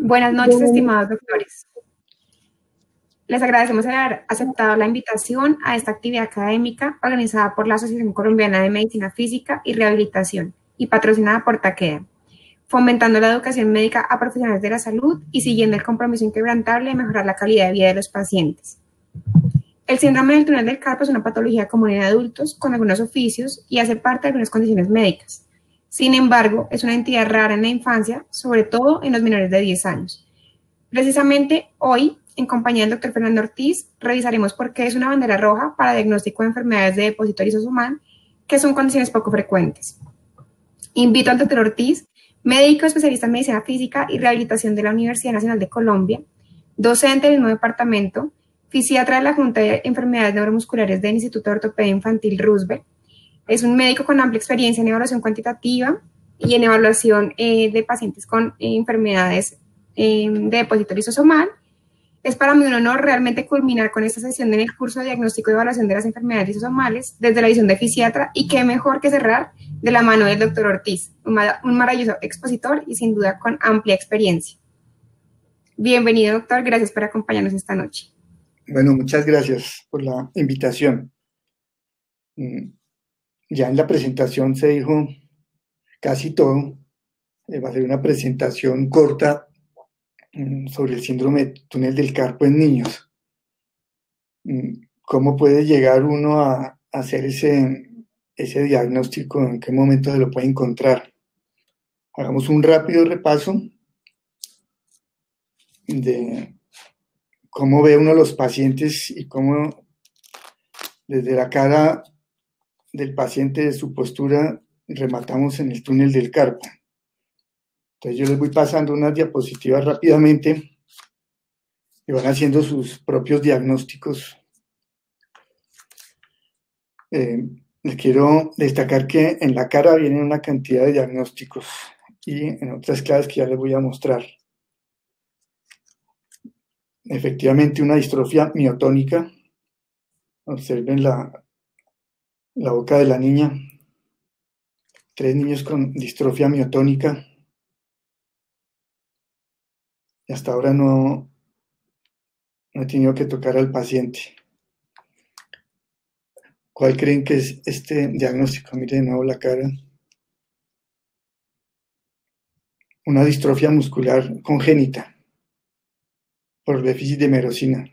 Buenas noches, estimados doctores. Les agradecemos haber aceptado la invitación a esta actividad académica organizada por la Asociación Colombiana de Medicina Física y Rehabilitación y patrocinada por Takeda, fomentando la educación médica a profesionales de la salud y siguiendo el compromiso inquebrantable de mejorar la calidad de vida de los pacientes. El síndrome del túnel del carpo es una patología común en adultos con algunos oficios y hace parte de algunas condiciones médicas. Sin embargo, es una entidad rara en la infancia, sobre todo en los menores de 10 años. Precisamente hoy, en compañía del Dr. Fernando Ortiz, revisaremos por qué es una bandera roja para diagnóstico de enfermedades de depósito lisosomal, que son condiciones poco frecuentes. Invito al Dr. Ortiz, médico especialista en medicina física y rehabilitación de la Universidad Nacional de Colombia, docente del mismo departamento, fisiatra de la Junta de Enfermedades Neuromusculares del Instituto de Ortopedia Infantil Roosevelt. Es un médico con amplia experiencia en evaluación cuantitativa y en evaluación de pacientes con enfermedades de depósito lisosomal. Es para mí un honor realmente culminar con esta sesión en el curso de diagnóstico y evaluación de las enfermedades lisosomales desde la visión de fisiatra, y qué mejor que cerrar de la mano del doctor Ortiz, un maravilloso expositor y sin duda con amplia experiencia. Bienvenido, doctor, gracias por acompañarnos esta noche. Bueno, muchas gracias por la invitación. Ya en la presentación se dijo casi todo. Va a ser una presentación corta sobre el síndrome de túnel del carpo en niños. ¿Cómo puede llegar uno a hacer ese diagnóstico? ¿En qué momento se lo puede encontrar? Hagamos un rápido repaso de cómo ve uno los pacientes y cómo desde la cara del paciente, de su postura, rematamos en el túnel del carpo. Entonces yo les voy pasando unas diapositivas rápidamente y van haciendo sus propios diagnósticos. Les quiero destacar que en la cara vienen una cantidad de diagnósticos y en otras clases que ya les voy a mostrar. Efectivamente, una distrofia miotónica. Observen la boca de la niña. 3 niños con distrofia miotónica. Y hasta ahora no he tenido que tocar al paciente. ¿Cuál creen que es este diagnóstico? Mire de nuevo la cara. Una distrofia muscular congénita por déficit de merosina.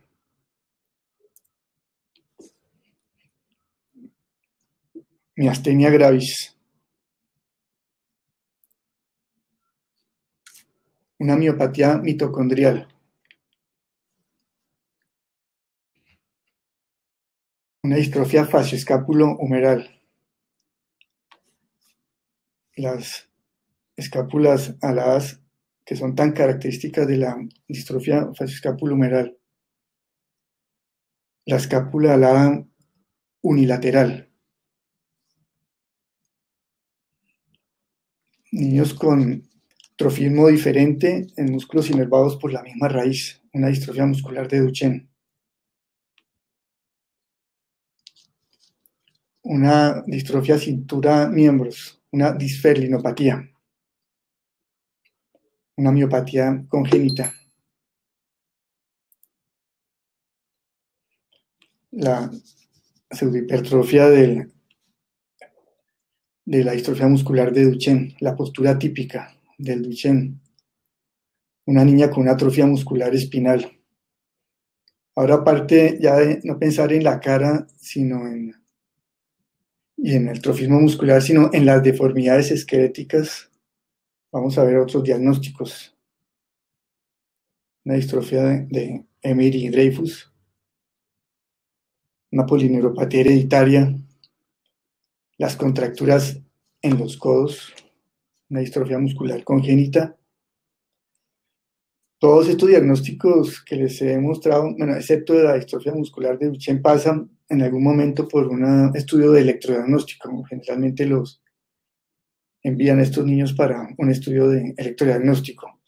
Miastenia gravis. Una miopatía mitocondrial. Una distrofia facioscápulo-humeral. Las escápulas aladas que son tan características de la distrofia facioscápulo-humeral. La escápula alada unilateral. Niños con trofismo diferente en músculos inervados por la misma raíz. Una distrofia muscular de Duchenne. Una distrofia cintura-miembros, una disferlinopatía, una miopatía congénita. La pseudohipertrofia de la distrofia muscular de Duchenne, la postura típica del Duchenne. Una niña con una atrofia muscular espinal. Ahora, aparte ya de no pensar en la cara, y en el trofismo muscular, sino en las deformidades esqueléticas, vamos a ver otros diagnósticos. Una distrofia de Emery-Dreifuss, una polineuropatía hereditaria, las contracturas en los codos, una distrofia muscular congénita. Todos estos diagnósticos que les he mostrado, bueno, excepto de la distrofia muscular de Duchenne, pasan en algún momento por un estudio de electrodiagnóstico. Generalmente los envían a estos niños para un estudio de electrodiagnóstico.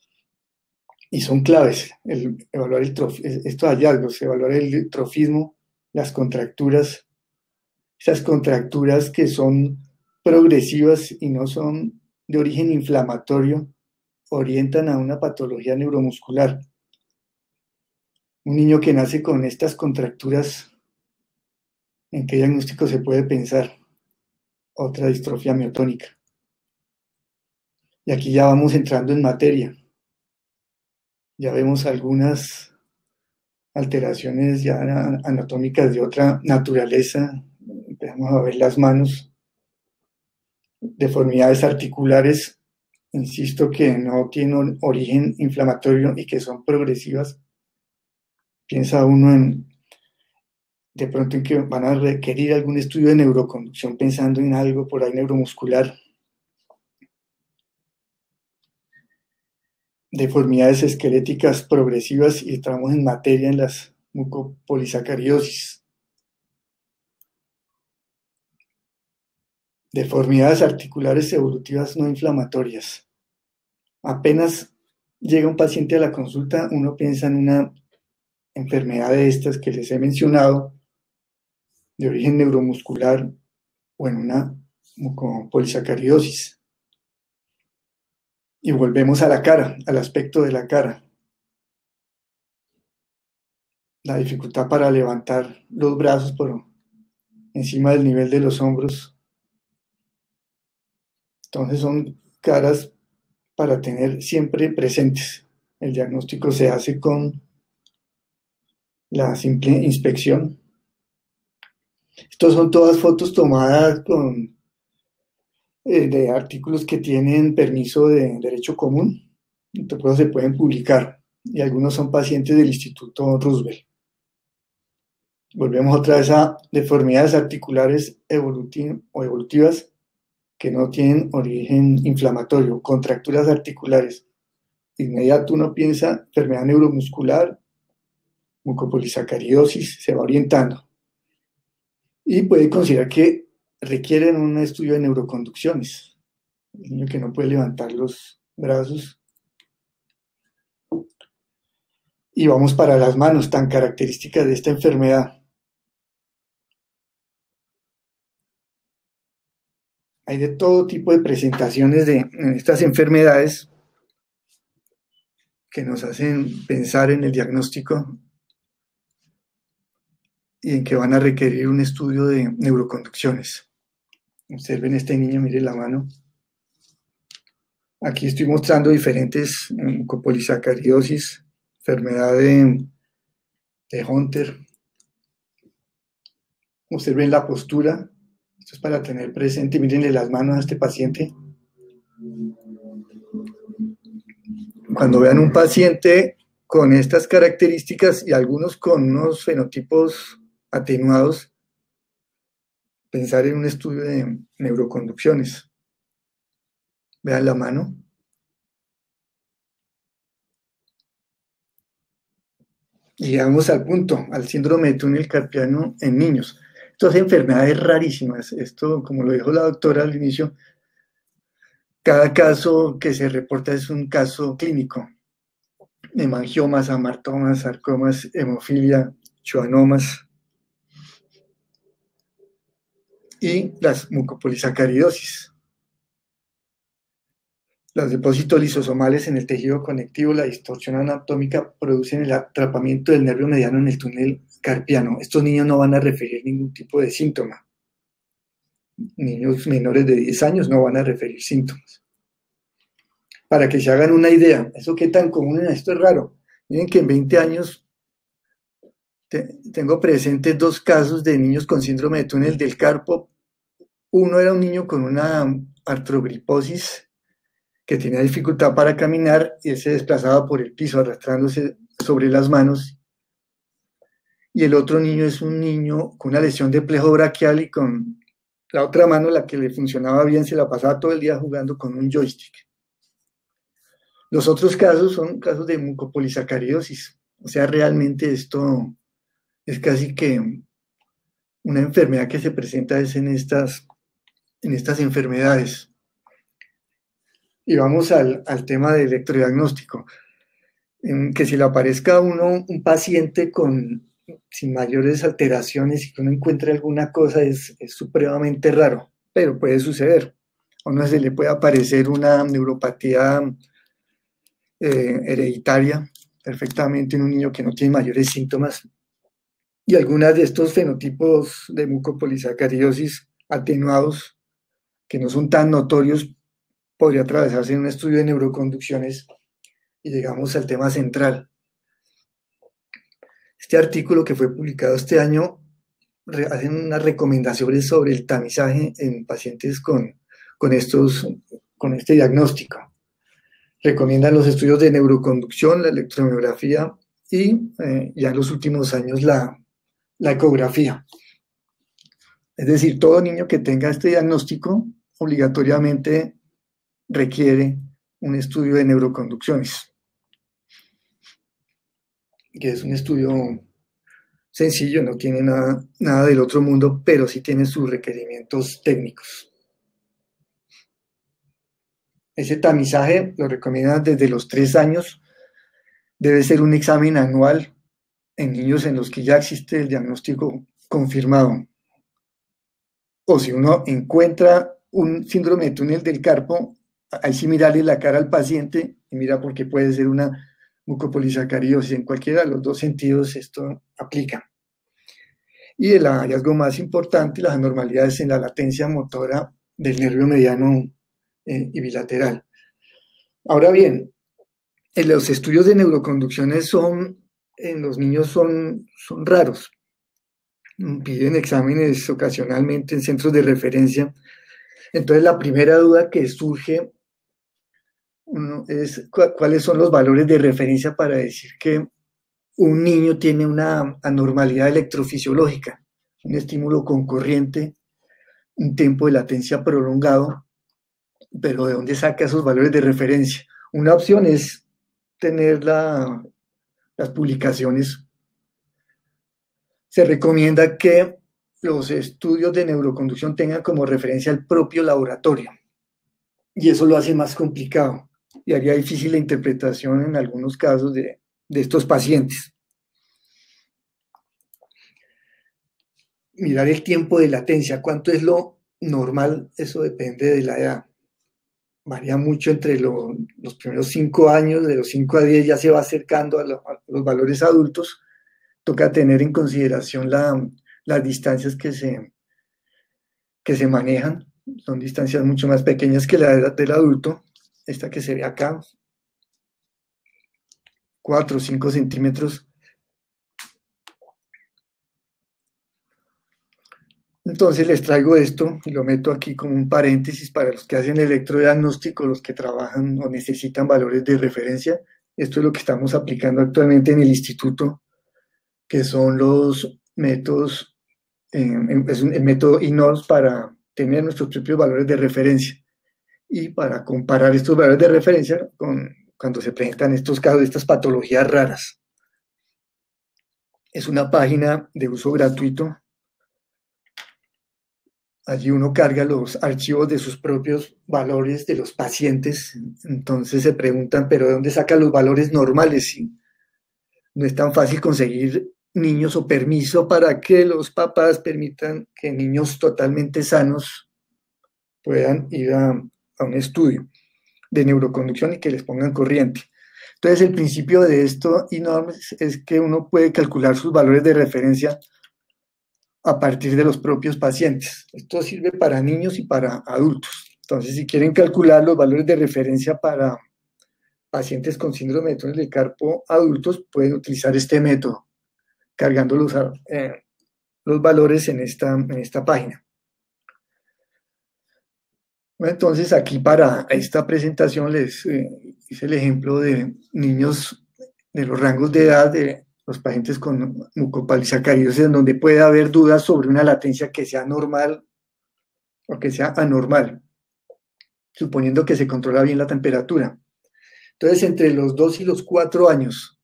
Y son claves evaluar estos hallazgos, evaluar el trofismo, las contracturas, esas contracturas que son progresivas y no son de origen inflamatorio, orientan a una patología neuromuscular. Un niño que nace con estas contracturas, ¿en qué diagnóstico se puede pensar? Otra distrofia miotónica. Y aquí ya vamos entrando en materia. Ya vemos algunas alteraciones ya anatómicas de otra naturaleza. Empezamos a ver las manos, deformidades articulares, insisto, que no tienen origen inflamatorio y que son progresivas. Piensa uno de pronto en que van a requerir algún estudio de neuroconducción pensando en algo por ahí neuromuscular. Deformidades esqueléticas progresivas y entramos en materia en las mucopolisacaridosis. Deformidades articulares evolutivas no inflamatorias. Apenas llega un paciente a la consulta, uno piensa en una enfermedad de estas que les he mencionado, de origen neuromuscular, o en una mucopolisacaridosis. Y volvemos a la cara, al aspecto de la cara. La dificultad para levantar los brazos por encima del nivel de los hombros. Entonces son caras para tener siempre presentes. El diagnóstico se hace con la simple inspección. Estas son todas fotos tomadas de artículos que tienen permiso de derecho común. Entonces se pueden publicar. Y algunos son pacientes del Instituto Roosevelt. Volvemos otra vez a deformidades articulares evolutivas que no tienen origen inflamatorio, contracturas articulares. De inmediato uno piensa enfermedad neuromuscular, mucopolisacaridosis, se va orientando. Y puede considerar que requieren un estudio de neuroconducciones. El niño que no puede levantar los brazos. Y vamos para las manos, tan características de esta enfermedad. Hay de todo tipo de presentaciones de estas enfermedades que nos hacen pensar en el diagnóstico y en que van a requerir un estudio de neuroconducciones. Observen este niño, mire la mano. Aquí estoy mostrando diferentes mucopolisacaridosis, enfermedad de Hunter. Observen la postura. Esto es para tener presente. Mírenle las manos a este paciente. Cuando vean un paciente con estas características y algunos con unos fenotipos atenuados, pensar en un estudio de neuroconducciones. Vean la mano. Llegamos al punto, al síndrome de túnel carpiano en niños. Estas enfermedades rarísimas, esto, como lo dijo la doctora al inicio, cada caso que se reporta es un caso clínico. Hemangiomas, amartomas, sarcomas, hemofilia, schwannomas y las mucopolisacaridosis. Los depósitos lisosomales en el tejido conectivo, la distorsión anatómica producen el atrapamiento del nervio mediano en el túnel carpiano. Estos niños no van a referir ningún tipo de síntoma. Niños menores de 10 años no van a referir síntomas. Para que se hagan una idea, ¿eso qué tan común es? Esto es raro. Miren que en 20 años tengo presentes 2 casos de niños con síndrome de túnel del carpo. Uno era un niño con una artrogriposis que tenía dificultad para caminar y él se desplazaba por el piso arrastrándose sobre las manos. Y el otro niño es un niño con una lesión de plejo braquial y con la otra mano, la que le funcionaba bien, se la pasaba todo el día jugando con un joystick. Los otros casos son casos de mucopolisacaridosis. O sea, realmente esto es casi que una enfermedad que se presenta es en estas enfermedades. Y vamos al tema del electrodiagnóstico. Que si le aparezca a uno un paciente sin mayores alteraciones y que uno encuentre alguna cosa es supremamente raro, pero puede suceder. A uno se le puede aparecer una neuropatía hereditaria perfectamente en un niño que no tiene mayores síntomas. Y algunos de estos fenotipos de mucopolisacaridosis atenuados, que no son tan notorios, podría atravesarse en un estudio de neuroconducciones y llegamos al tema central. Este artículo que fue publicado este año hace unas recomendaciones sobre el tamizaje en pacientes con este diagnóstico. Recomiendan los estudios de neuroconducción, la electromiografía y ya en los últimos años la ecografía. Es decir, todo niño que tenga este diagnóstico obligatoriamente requiere un estudio de neuroconducciones, que es un estudio sencillo, no tiene nada del otro mundo, pero sí tiene sus requerimientos técnicos. Ese tamizaje lo recomiendan desde los 3 años, debe ser un examen anual en niños en los que ya existe el diagnóstico confirmado. O si uno encuentra un síndrome de túnel del carpo, hay sí mirarle la cara al paciente y mira porque puede ser una mucopolisacaridosis. En cualquiera de los dos sentidos esto aplica. Y el hallazgo más importante, las anormalidades en la latencia motora del nervio mediano y bilateral. Ahora bien, los estudios de neuroconducciones en los niños son raros. Piden exámenes ocasionalmente en centros de referencia. Entonces la primera duda que surge es cuáles son los valores de referencia para decir que un niño tiene una anormalidad electrofisiológica, un estímulo con corriente, un tiempo de latencia prolongado, pero ¿de dónde saca esos valores de referencia? Una opción es tener las publicaciones. Se recomienda que los estudios de neuroconducción tengan como referencia el propio laboratorio, y eso lo hace más complicado y haría difícil la interpretación en algunos casos de estos pacientes. Mirar el tiempo de latencia, cuánto es lo normal, eso depende de la edad. Varía mucho entre los primeros 5 años, de los 5 a 10 ya se va acercando a los valores adultos. Toca tener en consideración las distancias que se manejan, son distancias mucho más pequeñas que la edad del adulto, esta que se ve acá, 4 o 5 centímetros. Entonces les traigo esto y lo meto aquí como un paréntesis para los que hacen electrodiagnóstico, los que trabajan o necesitan valores de referencia. Esto es lo que estamos aplicando actualmente en el instituto, que son los métodos, es el método INOS para tener nuestros propios valores de referencia y para comparar estos valores de referencia cuando se presentan estos casos de estas patologías raras. Es una página de uso gratuito. Allí uno carga los archivos de sus propios valores de los pacientes, entonces se preguntan, ¿pero de dónde sacan los valores normales? Si no es tan fácil conseguir niños o permiso para que los papás permitan que niños totalmente sanos puedan ir a un estudio de neuroconducción y que les pongan corriente. Entonces el principio de esto es que uno puede calcular sus valores de referencia a partir de los propios pacientes. Esto sirve para niños y para adultos. Entonces, si quieren calcular los valores de referencia para pacientes con síndrome de túnel del carpo adultos, pueden utilizar este método, cargando los valores en esta página. Entonces, aquí para esta presentación les hice el ejemplo de niños de los rangos de edad de los pacientes con mucopolisacaridosis, en donde puede haber dudas sobre una latencia que sea normal o que sea anormal, suponiendo que se controla bien la temperatura. Entonces, entre los 2 y los 4 años,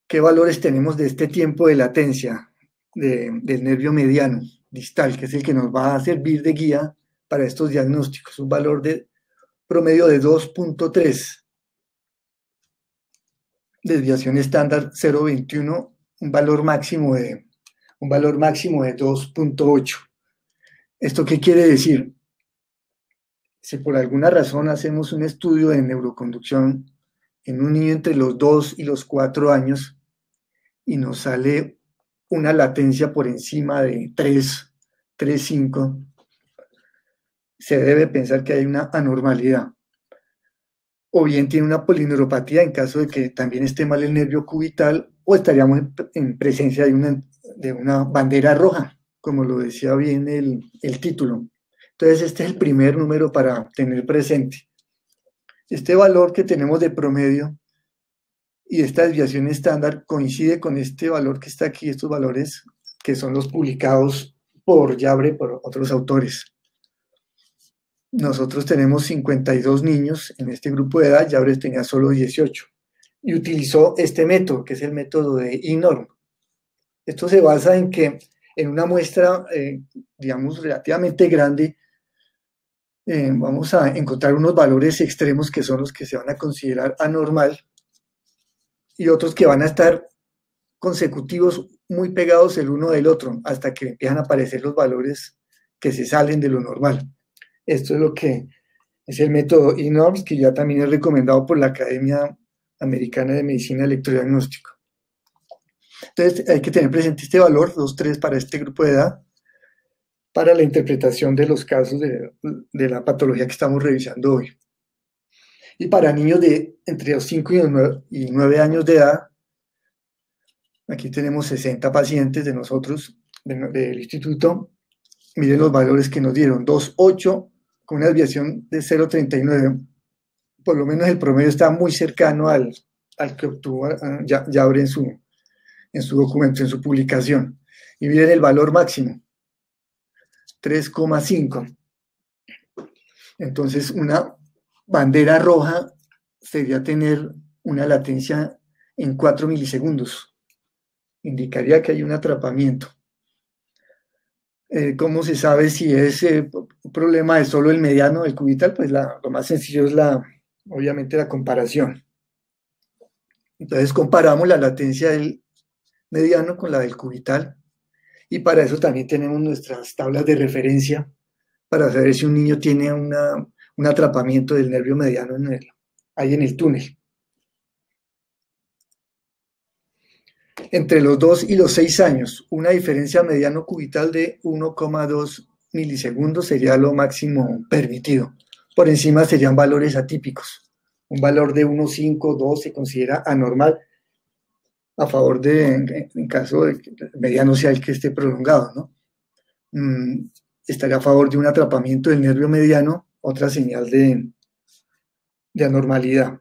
¿qué valores tenemos de este tiempo de latencia del nervio mediano distal, que es el que nos va a servir de guía para estos diagnósticos? Un valor de promedio de 2.3. Desviación estándar 0.21, un valor máximo de 2.8. ¿Esto qué quiere decir? Si por alguna razón hacemos un estudio de neuroconducción en un niño entre los 2 y los 4 años y nos sale una latencia por encima de 3,5, se debe pensar que hay una anormalidad. O bien tiene una polineuropatía en caso de que también esté mal el nervio cubital, o estaríamos en presencia de una bandera roja, como lo decía bien el título. Entonces, este es el primer número para tener presente. Este valor que tenemos de promedio y esta desviación estándar coincide con este valor que está aquí, estos valores que son los publicados por Yabre, por otros autores. Nosotros tenemos 52 niños en este grupo de edad, Yabre tenía solo 18, y utilizó este método, que es el método de INORM. Esto se basa en que en una muestra, digamos, relativamente grande, vamos a encontrar unos valores extremos que son los que se van a considerar anormal y otros que van a estar consecutivos muy pegados el uno del otro hasta que empiezan a aparecer los valores que se salen de lo normal. Esto es lo que es el método INORMS, que ya también es recomendado por la Academia Americana de Medicina Electrodiagnóstico. Entonces hay que tener presente este valor, 2,3 para este grupo de edad, para la interpretación de los casos de la patología que estamos revisando hoy. Y para niños de entre los 5 y 9 años de edad, aquí tenemos 60 pacientes de nosotros, del instituto. Miren los valores que nos dieron, 2,8 con una desviación de 0,39. Por lo menos el promedio está muy cercano al que obtuvo Yabre en su documento, en su publicación. Y miren el valor máximo, 3,5. Entonces, una bandera roja sería tener una latencia en 4 milisegundos. Indicaría que hay un atrapamiento. ¿Cómo se sabe si ese problema es solo el mediano del cubital? Pues lo más sencillo es obviamente la comparación. Entonces comparamos la latencia del mediano con la del cubital y para eso también tenemos nuestras tablas de referencia para saber si un niño tiene un atrapamiento del nervio mediano ahí en el túnel. Entre los 2 y los 6 años, una diferencia mediano cubital de 1,2 milisegundos sería lo máximo permitido. Por encima serían valores atípicos. Un valor de 1,5, 2 se considera anormal a favor en caso de que el mediano sea el que esté prolongado, ¿no? Estaría a favor de un atrapamiento del nervio mediano, otra señal de anormalidad.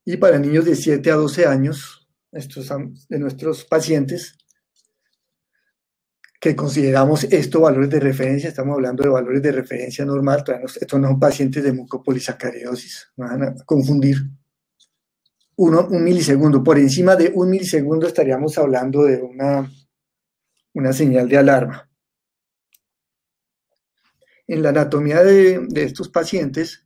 Y para niños de 7 a 12 años, estos son de nuestros pacientes, que consideramos estos valores de referencia, estamos hablando de valores de referencia normal, estos no son pacientes de mucopolisacaridosis, no van a confundir. Un milisegundo, por encima de 1 milisegundo estaríamos hablando de una señal de alarma. En la anatomía de estos pacientes,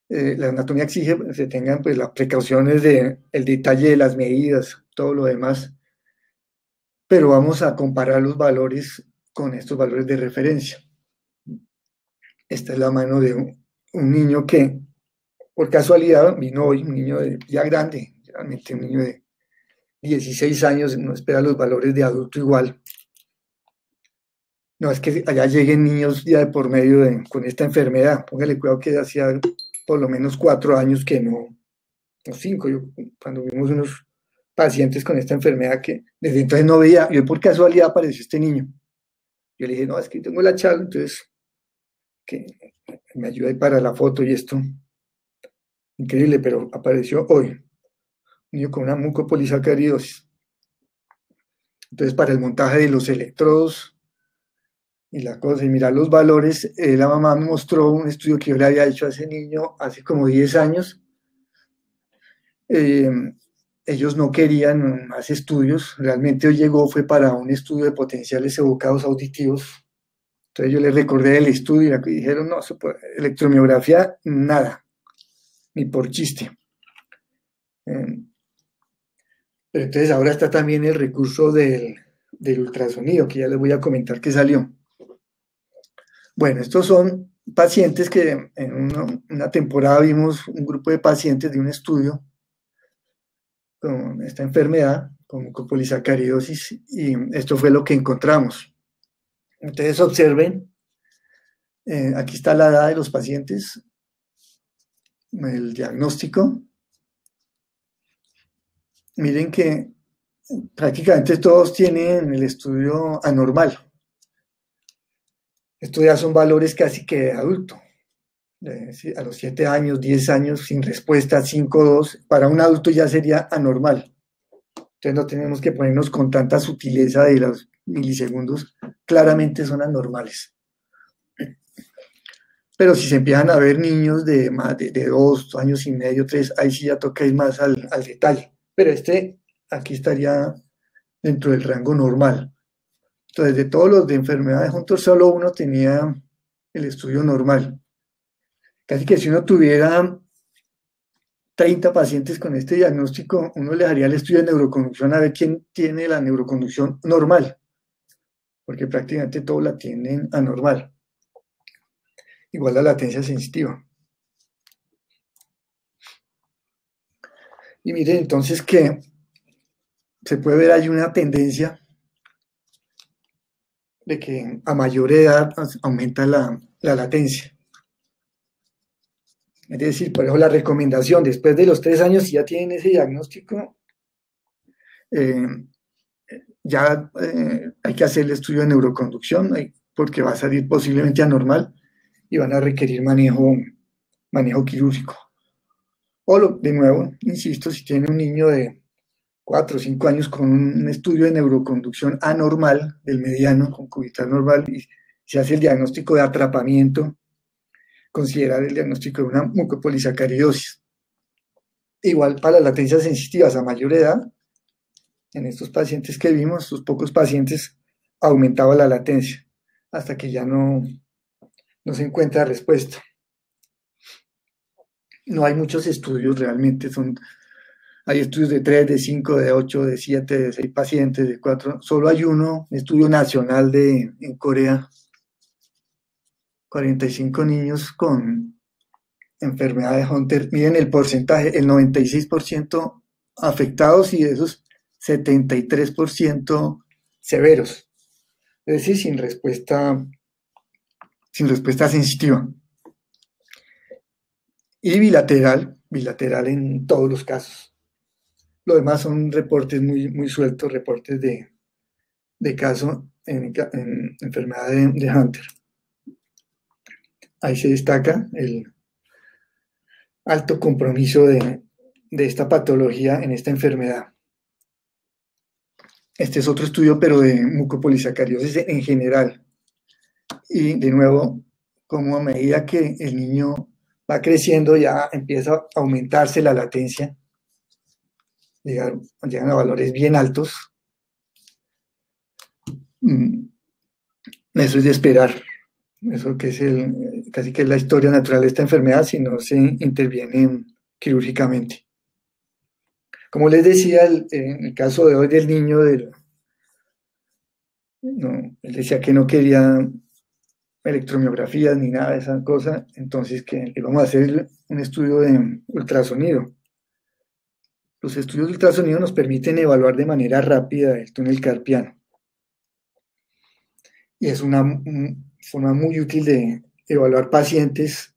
la anatomía exige que se tengan pues, las precauciones del detalle de las medidas, todo lo demás, pero vamos a comparar los valores con estos valores de referencia. Esta es la mano de un niño que, por casualidad, vino hoy, un niño ya grande, realmente un niño de 16 años, no espera los valores de adulto igual. No es que allá lleguen niños ya de por medio con esta enfermedad. Póngale cuidado que hacía por lo menos 4 años que no 5. Cuando vimos unos pacientes con esta enfermedad que desde entonces no veía, yo por casualidad apareció este niño. Yo le dije, no, es que tengo la charla, entonces que me ayuda ahí para la foto y esto. Increíble, pero apareció hoy. Un niño con una mucopolisacaridosis. Entonces, para el montaje de los electrodos y la cosa, y mirar los valores, la mamá me mostró un estudio que yo le había hecho a ese niño hace como 10 años. Ellos no querían más estudios, realmente hoy llegó, fue para un estudio de potenciales evocados auditivos. Entonces yo les recordé el estudio y dijeron, no, electromiografía, nada, ni por chiste. Pero entonces ahora está también el recurso del ultrasonido, que ya les voy a comentar que salió. Bueno, estos son pacientes que en una temporada vimos un grupo de pacientes de un estudio con esta enfermedad, con mucopolisacaridosis, y esto fue lo que encontramos. Entonces observen, aquí está la edad de los pacientes, el diagnóstico. Miren que prácticamente todos tienen el estudio anormal. Estos ya son valores casi que de adulto. A los 7 años, 10 años, sin respuesta, 5, 2, para un adulto ya sería anormal. Entonces no tenemos que ponernos con tanta sutileza de los milisegundos, claramente son anormales. Pero si se empiezan a ver niños de más de 2 años y medio, 3, ahí sí ya toca ir más al detalle. Pero aquí estaría dentro del rango normal. Entonces, de todos los de enfermedad de Hunter, solo uno tenía el estudio normal. Casi que si uno tuviera 30 pacientes con este diagnóstico, uno le haría el estudio de neuroconducción a ver quién tiene la neuroconducción normal, porque prácticamente todos la tienen anormal. Igual la latencia sensitiva. Y miren entonces que se puede ver ahí una tendencia de que a mayor edad aumenta la latencia. Es decir, por eso la recomendación, después de los 3 años, si ya tienen ese diagnóstico, ya hay que hacer el estudio de neuroconducción, porque va a salir posiblemente anormal y van a requerir manejo quirúrgico. O de nuevo, insisto, si tiene un niño de 4 o 5 años con un estudio de neuroconducción anormal del mediano, con cubital normal, y se hace el diagnóstico de atrapamiento, considerar el diagnóstico de una mucopolisacaridosis. Igual para las latencias sensitivas a mayor edad, en estos pacientes que vimos, estos pocos pacientes, aumentaba la latencia, hasta que ya no se encuentra respuesta. No hay muchos estudios realmente, hay estudios de 3, de 5, de 8, de 7, de 6 pacientes, de 4, solo hay un estudio nacional en Corea, 45 niños con enfermedad de Hunter, miren el porcentaje, el 96% afectados y de esos 73% severos, es decir, sin respuesta sensitiva. Y bilateral en todos los casos. Lo demás son reportes muy sueltos, reportes de caso en enfermedad de Hunter. Ahí se destaca el alto compromiso de esta patología en esta enfermedad. Este es otro estudio, pero de mucopolisacaridosis en general. Y de nuevo, como a medida que el niño va creciendo, ya empieza a aumentarse la latencia, llegan a valores bien altos. Eso es de esperar. Eso que es casi que es la historia natural de esta enfermedad si no se interviene quirúrgicamente. Como les decía, en el caso de hoy del niño, él decía que no quería electromiografías ni nada de esa cosa, entonces que le vamos a hacer un estudio de ultrasonido. Los estudios de ultrasonido nos permiten evaluar de manera rápida el túnel carpiano. Y es una forma muy útil de evaluar pacientes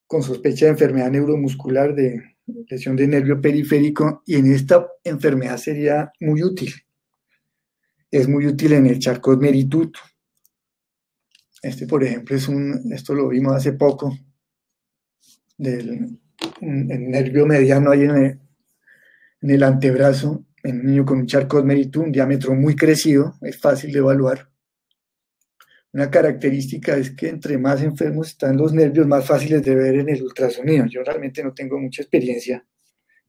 con sospecha de enfermedad neuromuscular, de lesión de nervio periférico, y en esta enfermedad sería muy útil. Es muy útil en el Charcot-Marie-Tooth. Por ejemplo, esto lo vimos hace poco, el nervio mediano ahí en el antebrazo, en un niño con un Charcot-Marie-Tooth, un diámetro muy crecido, es fácil de evaluar. Una característica es que entre más enfermos están los nervios, más fáciles de ver en el ultrasonido. Yo realmente no tengo mucha experiencia,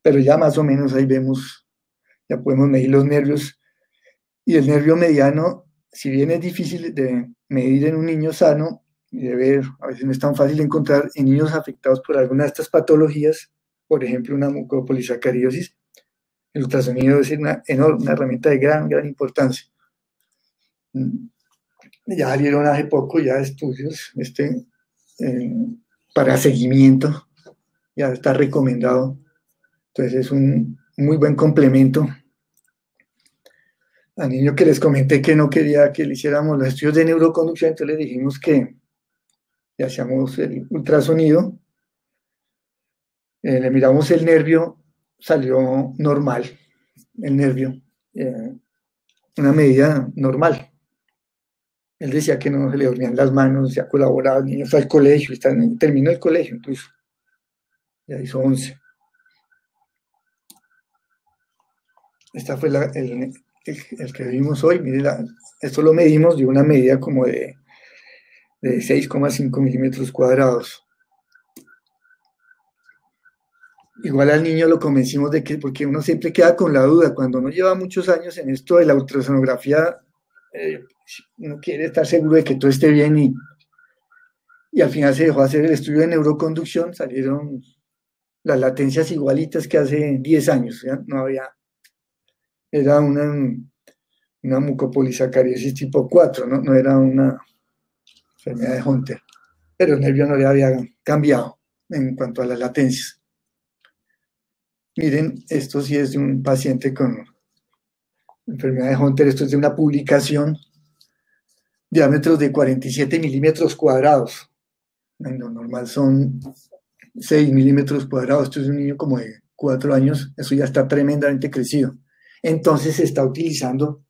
pero ya más o menos ahí vemos, ya podemos medir los nervios. Y el nervio mediano, si bien es difícil de medir en un niño sano y de ver, a veces no es tan fácil de encontrar en niños afectados por alguna de estas patologías, por ejemplo una mucopolisacaridosis, el ultrasonido es una herramienta de gran importancia. Ya salieron hace poco ya estudios, para seguimiento, ya está recomendado. Entonces es un muy buen complemento. Al niño que les comenté que no quería que le hiciéramos los estudios de neuroconducción, entonces le dijimos que le hacíamos el ultrasonido, le miramos el nervio, salió normal el nervio, una medida normal. Él decía que no se le dormían las manos, se ha colaborado, el niño fue al colegio, terminó el colegio incluso, ya hizo 11. Esta fue el que vimos hoy, mire, esto lo medimos de una medida como de 6,5 milímetros cuadrados. Igual al niño lo convencimos de que, porque uno siempre queda con la duda, cuando uno lleva muchos años en esto de la ultrasonografía, uno quiere estar seguro de que todo esté bien y al final se dejó hacer el estudio de neuroconducción, salieron las latencias igualitas que hace 10 años, ¿ya? No había, era una mucopolisacaridosis tipo 4, ¿no? No era una enfermedad de Hunter, pero el nervio no le había cambiado en cuanto a las latencias. Miren, esto sí es de un paciente con enfermedad de Hunter, esto es de una publicación, diámetros de 47 milímetros cuadrados. Lo normal son 6 milímetros cuadrados, esto es de un niño como de 4 años, eso ya está tremendamente crecido. Entonces se está utilizando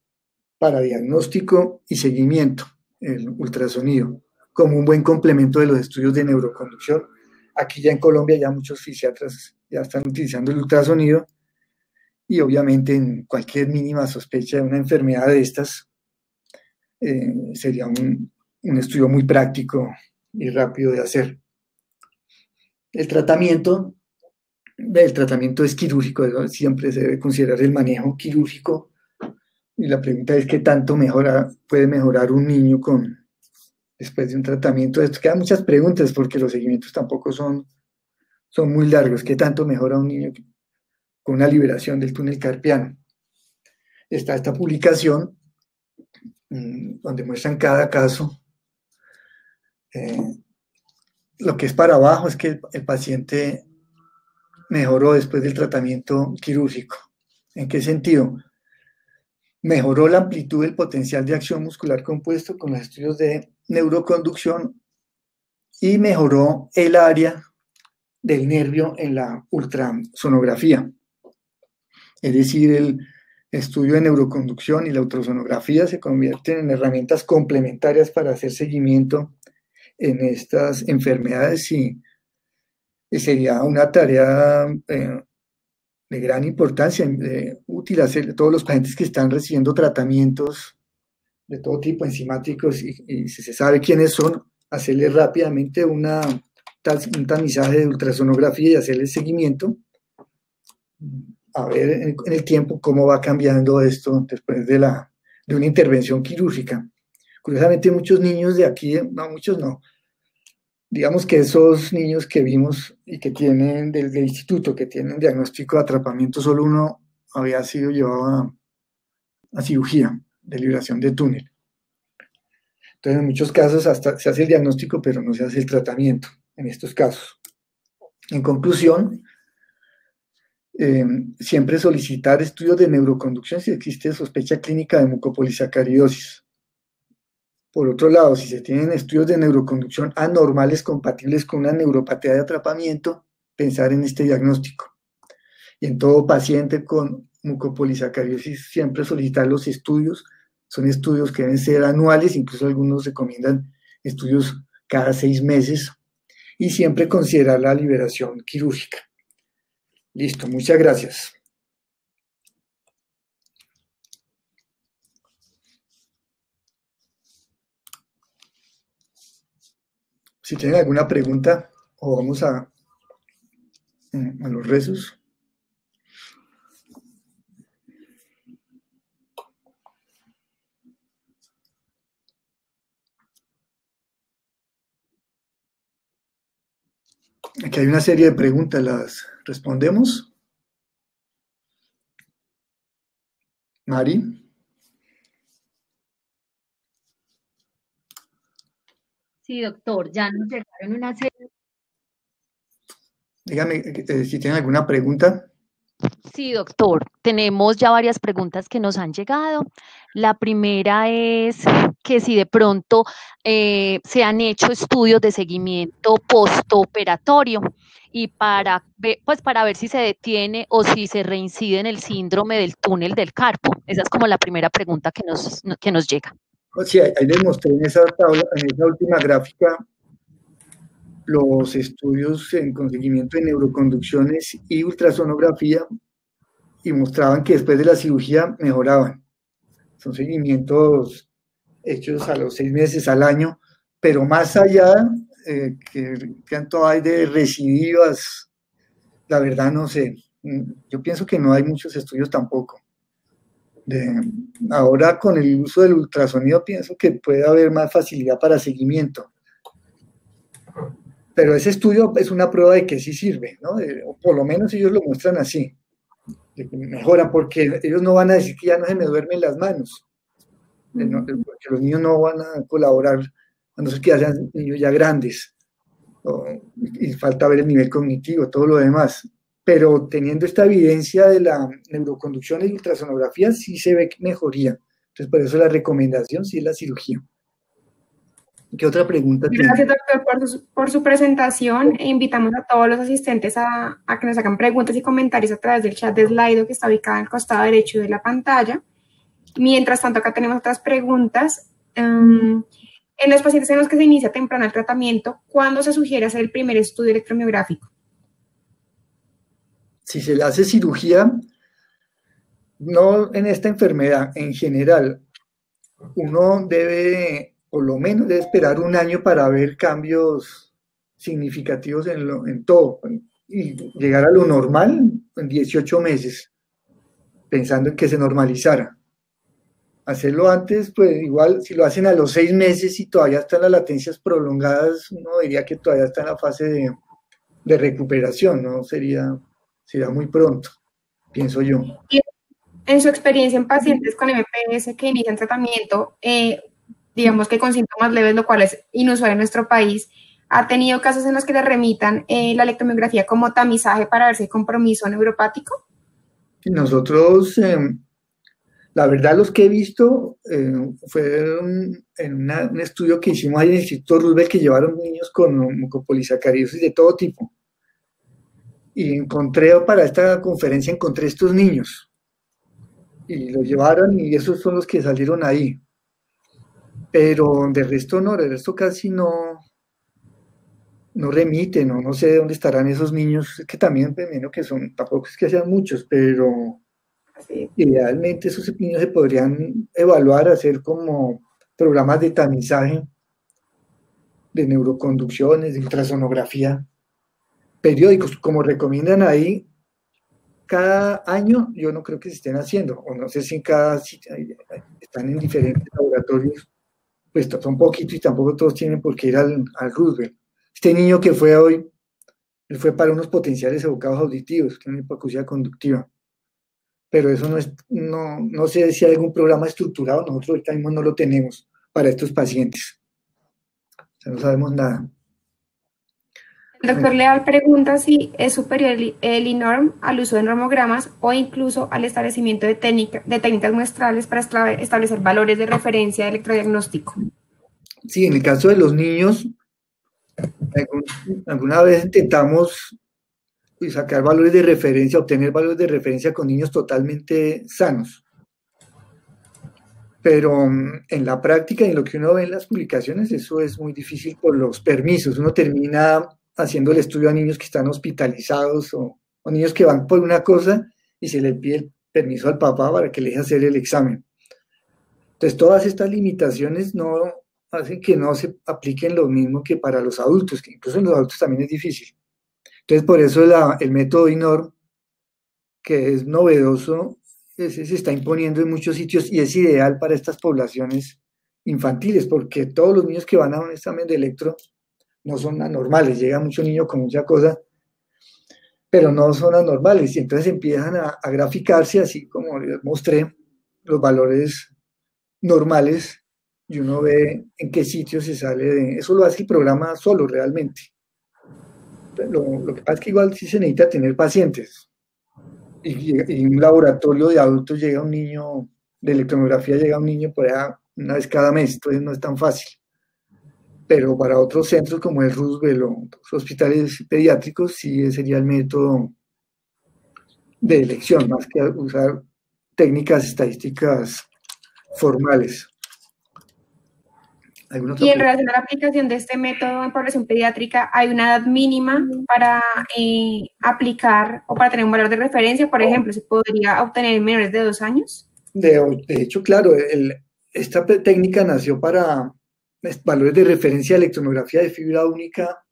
para diagnóstico y seguimiento el ultrasonido, como un buen complemento de los estudios de neuroconducción. Aquí ya en Colombia ya muchos fisiatras ya están utilizando el ultrasonido y obviamente en cualquier mínima sospecha de una enfermedad de estas sería un estudio muy práctico y rápido de hacer. El tratamiento es quirúrgico, ¿no? Siempre se debe considerar el manejo quirúrgico y la pregunta es qué tanto puede mejorar un niño después de un tratamiento. Esto quedan muchas preguntas porque los seguimientos tampoco son muy largos. ¿Qué tanto mejora un niño con una liberación del túnel carpiano? Está esta publicación donde muestran cada caso. Lo que es para abajo es que el paciente mejoró después del tratamiento quirúrgico. ¿En qué sentido? Mejoró la amplitud del potencial de acción muscular compuesto con los estudios de neuroconducción y mejoró el área del nervio en la ultrasonografía. Es decir, el estudio de neuroconducción y la ultrasonografía se convierten en herramientas complementarias para hacer seguimiento en estas enfermedades y sería una tarea de gran importancia, útil hacer todos los pacientes que están recibiendo tratamientos de todo tipo enzimáticos y si se sabe quiénes son, hacerles rápidamente un tamizaje de ultrasonografía y hacerles seguimiento, a ver en el tiempo cómo va cambiando esto después de una intervención quirúrgica. Curiosamente muchos niños de aquí, no muchos no, digamos que esos niños que vimos y que tienen del instituto, que tienen diagnóstico de atrapamiento, solo uno había sido llevado a cirugía de liberación de túnel. Entonces, en muchos casos hasta se hace el diagnóstico, pero no se hace el tratamiento en estos casos. En conclusión, siempre solicitar estudios de neuroconducción si existe sospecha clínica de mucopolisacaridosis. Por otro lado, si se tienen estudios de neuroconducción anormales compatibles con una neuropatía de atrapamiento, pensar en este diagnóstico. Y en todo paciente con mucopolisacaridosis, siempre solicitar los estudios. Son estudios que deben ser anuales, incluso algunos recomiendan estudios cada 6 meses. Y siempre considerar la liberación quirúrgica. Listo, muchas gracias. Si tienen alguna pregunta, o vamos a los rezos. Aquí hay una serie de preguntas, las respondemos. Mari. Sí, doctor, ya nos llegaron una serie. Dígame si tienen alguna pregunta. Sí, doctor, tenemos ya varias preguntas que nos han llegado. La primera es que si de pronto se han hecho estudios de seguimiento postoperatorio y pues para ver si se detiene o si se reincide en el síndrome del túnel del carpo. Esa es como la primera pregunta que nos llega. Sí, ahí les mostré en esa tabla, en esa última gráfica, los estudios en conseguimiento de neuroconducciones y ultrasonografía y mostraban que después de la cirugía mejoraban. Son seguimientos hechos a los 6 meses al año, pero más allá, que tanto hay de recidivas, la verdad no sé. Yo pienso que no hay muchos estudios tampoco. Ahora con el uso del ultrasonido pienso que puede haber más facilidad para seguimiento. Pero ese estudio es una prueba de que sí sirve, ¿no? O por lo menos ellos lo muestran así. De que mejoran, porque ellos no van a decir que ya no se me duermen las manos. Porque los niños no van a colaborar, a no ser que ya sean niños ya grandes. Y falta ver el nivel cognitivo, todo lo demás. Pero teniendo esta evidencia de la neuroconducción y ultrasonografía, sí se ve mejoría. Entonces, por eso la recomendación sí es la cirugía. ¿Qué otra pregunta tiene? Gracias, doctor, por su presentación. E invitamos a todos los asistentes a que nos hagan preguntas y comentarios a través del chat de Slido que está ubicado en el costado derecho de la pantalla. Mientras tanto, acá tenemos otras preguntas. En los pacientes en los que se inicia temprano el tratamiento, ¿cuándo se sugiere hacer el primer estudio electromiográfico? Si se le hace cirugía, no en esta enfermedad, en general, uno debe, por lo menos, debe esperar un año para ver cambios significativos en todo y llegar a lo normal en 18 meses, pensando en que se normalizara. Hacerlo antes, pues igual, si lo hacen a los 6 meses y todavía están las latencias prolongadas, uno diría que todavía está en la fase de recuperación, ¿no? Sería muy pronto, pienso yo. Y en su experiencia en pacientes con MPS que inician tratamiento, digamos que con síntomas leves, lo cual es inusual en nuestro país, ¿ha tenido casos en los que le remitan la electromiografía como tamizaje para ver si hay compromiso neuropático? Nosotros, la verdad, los que he visto fueron en un estudio que hicimos ahí en el Instituto Roosevelt, que llevaron niños con mucopolisacaridosis de todo tipo. Y para esta conferencia encontré estos niños. Y los llevaron y esos son los que salieron ahí. Pero de resto no, de resto casi no remiten, no sé de dónde estarán esos niños, que también menos que son, tampoco es que sean muchos, pero sí. Idealmente esos niños se podrían evaluar, hacer como programas de tamizaje, de neuroconducciones, de ultrasonografía, periódicos, como recomiendan ahí, cada año. Yo no creo que se estén haciendo, o no sé si están en diferentes laboratorios, pues son poquitos y tampoco todos tienen por qué ir al Roosevelt. Este niño que fue hoy, él fue para unos potenciales evocados auditivos, que es una hipoacusia conductiva. Pero eso no sé si hay algún programa estructurado, nosotros ahorita mismo no lo tenemos para estos pacientes. O sea, no sabemos nada. El doctor Leal pregunta si es superior el INORM al uso de normogramas o incluso al establecimiento de técnicas muestrales para establecer valores de referencia de electrodiagnóstico. Sí, en el caso de los niños, alguna vez intentamos sacar valores de referencia, obtener valores de referencia con niños totalmente sanos. Pero en la práctica y en lo que uno ve en las publicaciones, eso es muy difícil por los permisos. Uno termina haciendo el estudio a niños que están hospitalizados o niños que van por una cosa y se le pide el permiso al papá para que le deje hacer el examen. Entonces, todas estas limitaciones no hacen que no se apliquen lo mismo que para los adultos, que incluso en los adultos también es difícil. Entonces, por eso el método INORM, que es novedoso, se está imponiendo en muchos sitios y es ideal para estas poblaciones infantiles, porque todos los niños que van a un examen de electro no son anormales. Llega mucho niño con mucha cosa, pero no son anormales, y entonces empiezan a graficarse, así como les mostré, los valores normales y uno ve en qué sitio se sale de... Eso lo hace el programa solo realmente. Lo que pasa es que igual sí se necesita tener pacientes. Y un laboratorio de adultos llega un niño, de electromiografía llega un niño por allá una vez cada mes, entonces no es tan fácil. Pero para otros centros como el Roosevelt o otros hospitales pediátricos sí sería el método de elección, más que usar técnicas estadísticas formales. Y en relación a la aplicación de este método en población pediátrica, ¿hay una edad mínima para aplicar o para tener un valor de referencia? Por ejemplo, ¿se podría obtener en menores de 2 años? De hecho, claro, esta técnica nació para valores de referencia de electromiografía de fibra única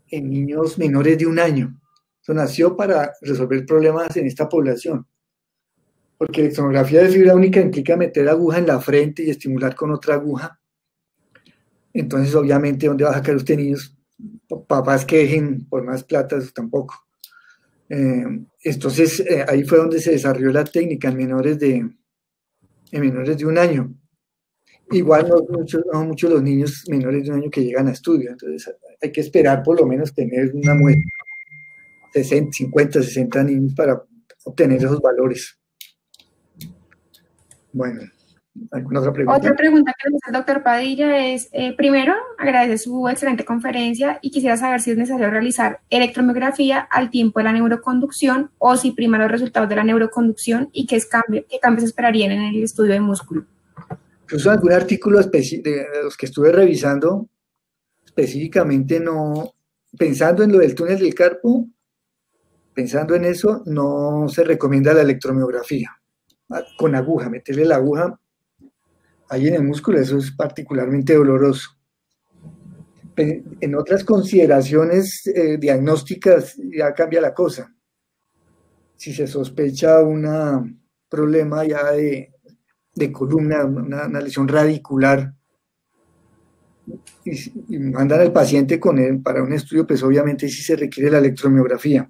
en niños menores de 1 año. Eso nació para resolver problemas en esta población. Porque electromiografía de fibra única implica meter aguja en la frente y estimular con otra aguja. Entonces, obviamente, ¿dónde va a sacar usted niños? Papás que dejen por más plata, eso tampoco. Entonces, ahí fue donde se desarrolló la técnica en menores de 1 año. Igual no son muchos los niños menores de 1 año que llegan a estudio, entonces hay que esperar por lo menos tener una muestra, 50, 60 niños para obtener esos valores. Bueno, ¿alguna otra pregunta? Otra pregunta que nos hace el doctor Padilla es, primero, agradece su excelente conferencia y quisiera saber si es necesario realizar electromiografía al tiempo de la neuroconducción o si prima los resultados de la neuroconducción y qué cambios esperarían en el estudio de músculo. Incluso algún artículo de los que estuve revisando, específicamente no, pensando en lo del túnel del carpo, pensando en eso, no se recomienda la electromiografía con aguja, meterle la aguja ahí en el músculo, eso es particularmente doloroso. En otras consideraciones diagnósticas ya cambia la cosa. Si se sospecha un problema ya de columna, una lesión radicular, y mandan al paciente con él para un estudio, pues obviamente sí se requiere la electromiografía.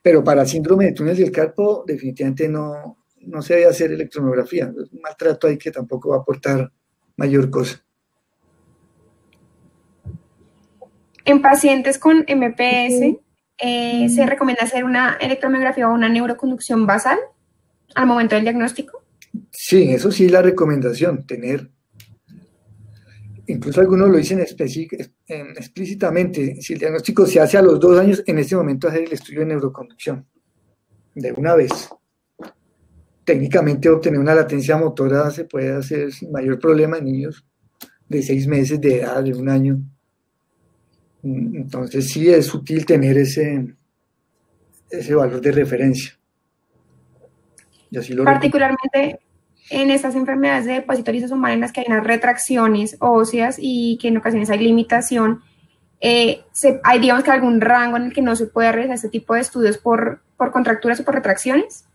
Pero para síndrome de túnel del carpo, definitivamente no se debe hacer electromiografía. Es un maltrato ahí que tampoco va a aportar mayor cosa. En pacientes con MPS, ¿se recomienda hacer una electromiografía o una neuroconducción basal al momento del diagnóstico? Sí, eso sí es la recomendación, tener. Incluso algunos lo dicen explícitamente, si el diagnóstico se hace a los 2 años, en este momento hacer el estudio de neuroconducción, de una vez. Técnicamente obtener una latencia motora se puede hacer sin mayor problema en niños de 6 meses de edad, de 1 año. Entonces sí es útil tener ese valor de referencia. Y así lo particularmente en estas enfermedades de depósito lisosomal en las que hay unas retracciones óseas y que en ocasiones hay limitación, hay digamos que algún rango en el que no se puede realizar este tipo de estudios por contracturas o por retracciones,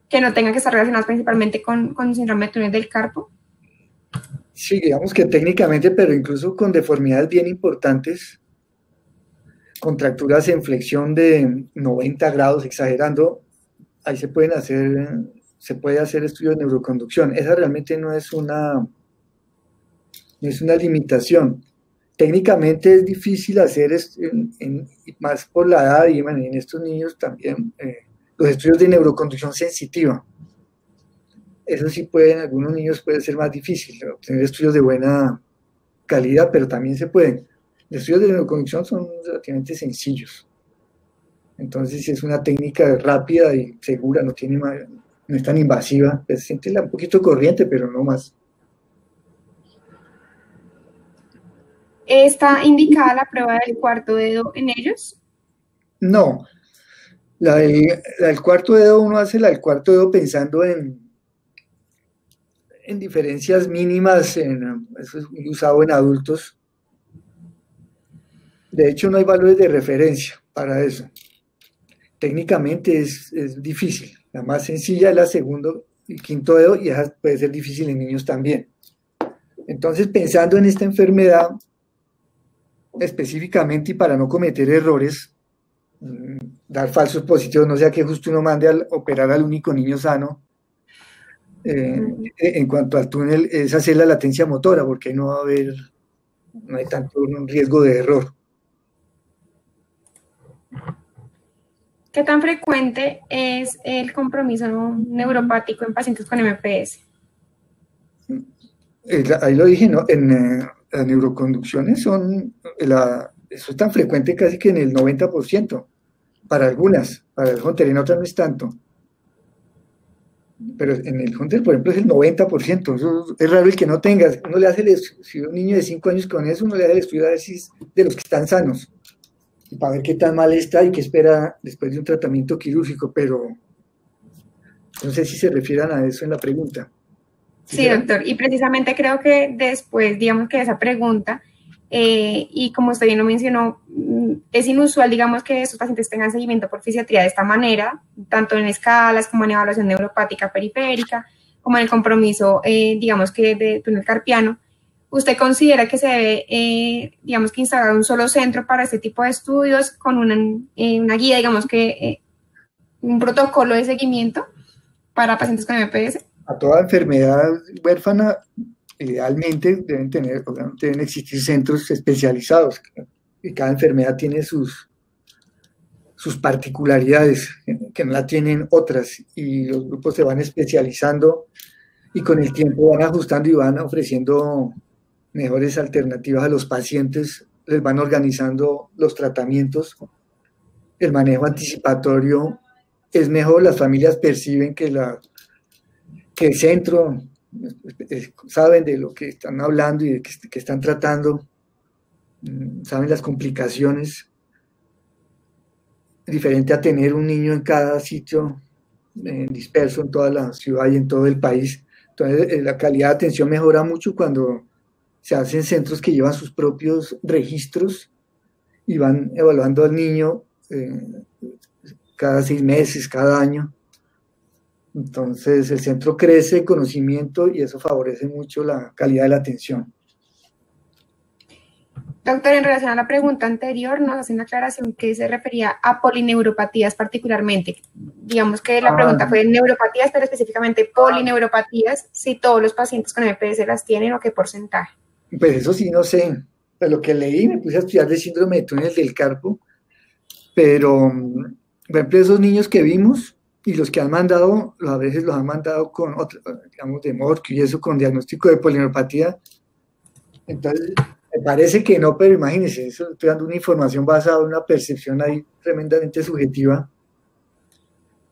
que no tengan que estar relacionadas principalmente con síndrome de túnel del carpo. Sí, digamos que técnicamente, pero incluso con deformidades bien importantes, contracturas en flexión de 90 grados, exagerando, ahí se puede hacer estudios de neuroconducción. Esa realmente no es una limitación. Técnicamente es difícil hacer, más por la edad, y en estos niños también, los estudios de neuroconducción sensitiva. Eso sí en algunos niños puede ser más difícil, obtener estudios de buena calidad, pero también se pueden. Los estudios de neuroconducción son relativamente sencillos. Entonces, si es una técnica rápida y segura, no es tan invasiva, pues siente un poquito corriente, pero no más. ¿Está indicada la prueba del cuarto dedo en ellos? No. La del cuarto dedo, uno hace la del cuarto dedo pensando en diferencias mínimas, eso es usado en adultos. De hecho, no hay valores de referencia para eso. Técnicamente es difícil. La más sencilla es la segundo y quinto dedo, y esa puede ser difícil en niños también. Entonces, pensando en esta enfermedad específicamente y para no cometer errores, dar falsos positivos, no sea que justo uno mande a operar al único niño sano, En cuanto al túnel, es hacer la latencia motora, porque no hay tanto un riesgo de error. ¿Qué tan frecuente es el compromiso neuropático en pacientes con MPS? Ahí lo dije, ¿no? Las neuroconducciones eso es tan frecuente casi que en el 90%, para algunas, para el Hunter, en otras no es tanto. Pero en el Hunter, por ejemplo, es el 90%. Eso es raro el que no tenga. Uno le hace si un niño de 5 años con eso, uno le hace el estudio de los que están sanos, para ver qué tan mal está y qué espera después de un tratamiento quirúrgico, pero no sé si se refieran a eso en la pregunta. Sí, doctor, y precisamente creo que después, digamos que de esa pregunta, y como usted bien lo mencionó, es inusual, digamos, que estos pacientes tengan seguimiento por fisiatría de esta manera, tanto en escalas como en evaluación neuropática periférica, como en el compromiso, digamos que de túnel carpiano. ¿Usted considera que se debe, digamos, que instalar un solo centro para este tipo de estudios con una guía, digamos que un protocolo de seguimiento para pacientes con MPS? A toda enfermedad huérfana, idealmente deben existir centros especializados, y cada enfermedad tiene sus particularidades, que no la tienen otras, y los grupos se van especializando y con el tiempo van ajustando y van ofreciendo mejores alternativas a los pacientes, les van organizando los tratamientos, el manejo anticipatorio es mejor, las familias perciben que el centro saben de lo que están hablando y de que están tratando, saben las complicaciones, diferente a tener un niño en cada sitio, disperso en toda la ciudad y en todo el país. Entonces, la calidad de atención mejora mucho cuando se hacen centros que llevan sus propios registros y van evaluando al niño cada 6 meses, cada año. Entonces el centro crece en conocimiento y eso favorece mucho la calidad de la atención. Doctor, en relación a la pregunta anterior, nos hace una aclaración que se refería a polineuropatías particularmente. Digamos que la pregunta fue neuropatías, pero específicamente polineuropatías, si todos los pacientes con MPS las tienen o qué porcentaje. Pues eso sí, no sé. De lo que leí, me puse a estudiar de síndrome de túnel del carpo, pero, por ejemplo, esos niños que vimos y los que han mandado, a veces los han mandado con, digamos, de MORC y eso con diagnóstico de polineuropatía. Entonces, me parece que no, pero imagínense, eso, estoy dando una información basada en una percepción ahí tremendamente subjetiva.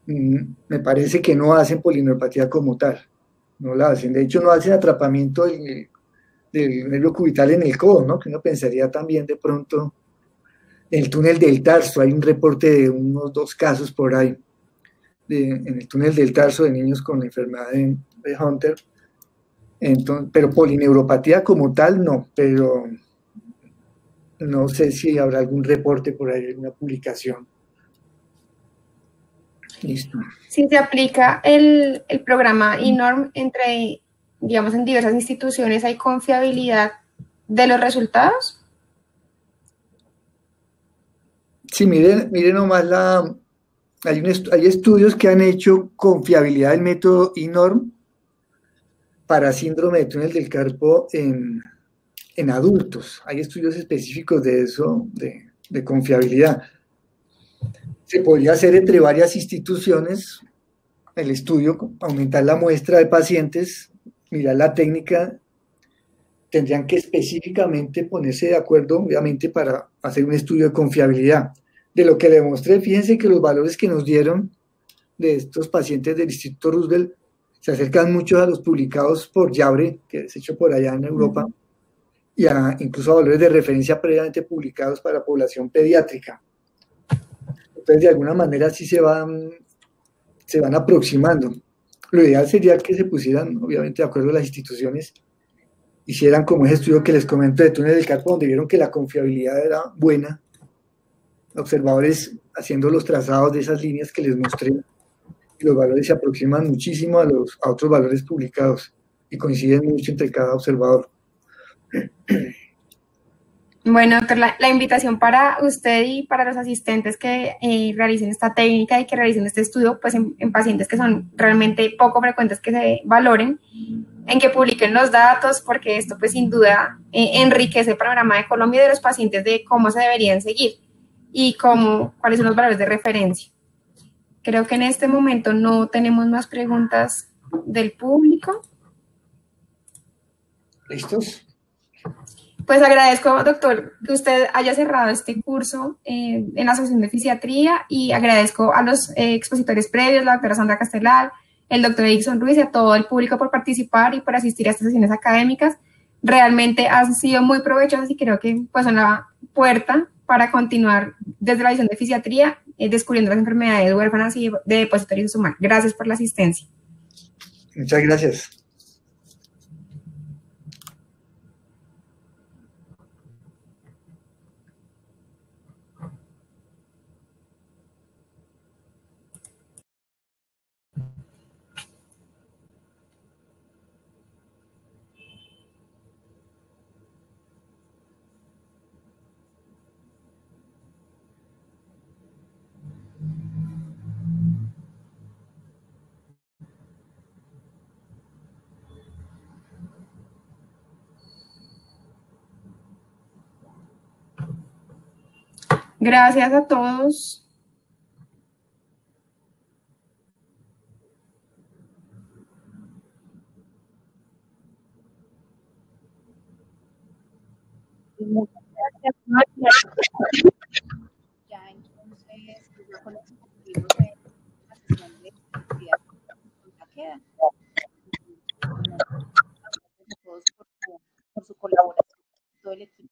Me parece que no hacen polineuropatía como tal, no la hacen. De hecho, no hacen atrapamiento del nervio cubital en el codo, ¿no? Que uno pensaría también de pronto en el túnel del tarso. Hay un reporte de unos 2 casos por ahí, en el túnel del tarso de niños con enfermedad de Hunter. Entonces, pero polineuropatía como tal no, pero no sé si habrá algún reporte por ahí, una publicación. Listo. Si se aplica el programa INORM digamos, en diversas instituciones, ¿hay confiabilidad de los resultados? Sí, miren nomás hay estudios que han hecho confiabilidad del método INORM para síndrome de túnel del carpo en adultos. Hay estudios específicos de eso, de confiabilidad. Se podría hacer entre varias instituciones el estudio, aumentar la muestra de pacientes, mirar la técnica. Tendrían que específicamente ponerse de acuerdo, obviamente, para hacer un estudio de confiabilidad. De lo que le mostré, fíjense que los valores que nos dieron de estos pacientes del Instituto Roosevelt se acercan mucho a los publicados por Yabre, que es hecho por allá en Europa, y incluso a valores de referencia previamente publicados para población pediátrica. Entonces, de alguna manera sí se van aproximando. Lo ideal sería que se pusieran, obviamente, de acuerdo a las instituciones, hicieran como ese estudio que les comento de túnel del carpo, donde vieron que la confiabilidad era buena, observadores haciendo los trazados de esas líneas que les mostré, y los valores se aproximan muchísimo a otros valores publicados y coinciden mucho entre cada observador. Bueno, doctor, la invitación para usted y para los asistentes que realicen esta técnica y que realicen este estudio, pues en pacientes que son realmente poco frecuentes que se valoren, en que publiquen los datos, porque esto pues sin duda enriquece el panorama de Colombia y de los pacientes de cómo se deberían seguir y cuáles son los valores de referencia. Creo que en este momento no tenemos más preguntas del público. ¿Listos? Pues agradezco, doctor, que usted haya cerrado este curso en la Asociación de Fisiatría y agradezco a los expositores previos, la doctora Sandra Castelar, el doctor Edison Ruiz y a todo el público por participar y por asistir a estas sesiones académicas. Realmente han sido muy provechosas y creo que pues son la puerta para continuar desde la visión de fisiatría descubriendo las enfermedades huérfanas y de depositarios humanos. Gracias por la asistencia. Muchas gracias. Gracias a todos. Muchas gracias, María. Ya entonces, ya con eso concluimos la sesión de actividad que queda. Gracias a todos por su colaboración, todo el equipo.